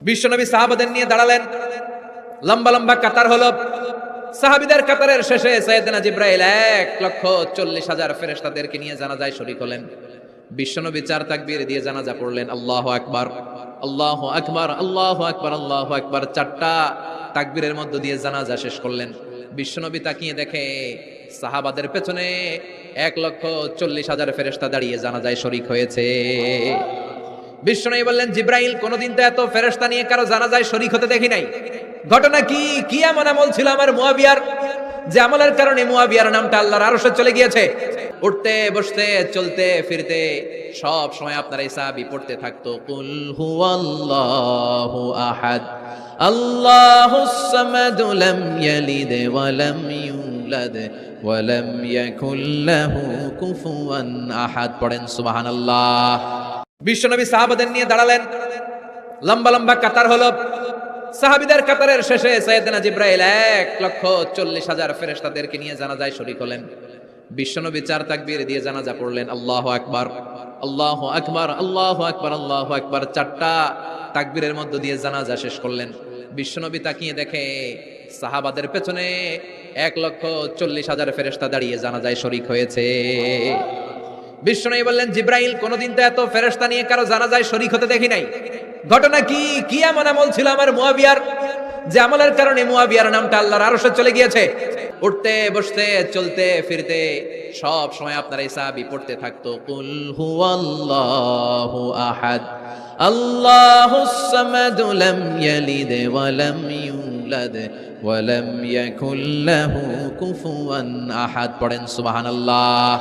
বিশ্বনবী সাহাবাদের নিয়ে দাঁড়ালেন, লম্বা লম্বা কাতার হলো। সাহাবীদের কাতারের শেষে সাইয়েদনা জিবরাইল 1,40,000 ফেরেশতাদেরকে নিয়ে জানাজায় শরীক হলেন। বিশ্বনবী 4 তাকবীর দিয়ে জানাজা পড়লেন, আল্লাহু আকবার, আল্লাহু আকবার, আল্লাহু আকবার, আল্লাহু আকবার। 4টা তাকবীরের মধ্য দিয়ে জানাজা শেষ করলেন। বিশ্বনবী তাকিয়ে দেখে সাহাবাদের পেছনে 1,40,000 ফেরেশতা দাঁড়িয়ে জানাজায় শরীক হয়েছে। বিশ্বনবী বললেন, জিবরাইল, কোনদিন তো এত ফেরেশতা নিয়ে কারো জানাজায় শরীক হতে দেখি নাই। ঘটনা কি? কি এমন আমল ছিল আমার মুয়াবিয়ার, যে আমলের কারণে মুয়াবিয়ার নামটা আল্লাহর আরশে চলে গিয়েছে? উঠতে বসতে চলতে ফিরতে সব সময় আপনার এই সাহাবী পড়তে থাকতো, কুল হুয়াল্লাহু আহাদ, আল্লাহুস সামাদ, লাম ইয়ালিদ ওয়া লাম ইউলাদ ওয়া লাম ইয়াকুল লাহু কুফুয়ান আহাদ। পড়েন সুবহানাল্লাহ। বিশ্বনবী সাহাবাদের নিয়ে দাঁড়ালেন, লম্বা লম্বা কাতার হলো। সাহাবীদের কাতারের শেষে সাইয়েদনা জিবরাইল 1,40,000 ফেরেশতাদেরকে নিয়ে জানাজায় শরীক হলেন। বিশ্বনবী 4 তাকবীর দিয়ে জানাজা পড়লেন, আল্লাহু আকবার, আল্লাহু আকবার, আল্লাহু আকবার, আল্লাহু আকবার। 4টা তাকবীরের মধ্য দিয়ে জানাজা শেষ করলেন। বিশ্বনবী তাকিয়ে দেখে সাহাবাদের পেছনে 1,40,000 ফেরেশতা দাঁড়িয়ে জানাজায় শরীক হয়েছে। বিশ্বনবী বললেন, জিবরাইল, কোনদিন তো এত ফেরেশতা নিয়ে কারো জানাজায় শরীক হতে দেখি নাই। ঘটনা কি? কি এমন আমল ছিল আমার মুয়াবিয়ার, যে আমলের কারণে মুয়াবিয়ার নামটা আল্লাহর আরশে চলে গিয়েছে? উঠতে বসতে চলতে ফিরতে সব সময় আপনার এই সাহাবী পড়তে থাকতো, কুল হুয়াল্লাহু আহাদ, আল্লাহুস সামাদ, লাম ইয়ালিদ ওয়া লাম ইউলাদ ওয়া লাম ইয়াকুল লাহু কুফুয়ান আহাদ। পড়েন সুবহানাল্লাহ।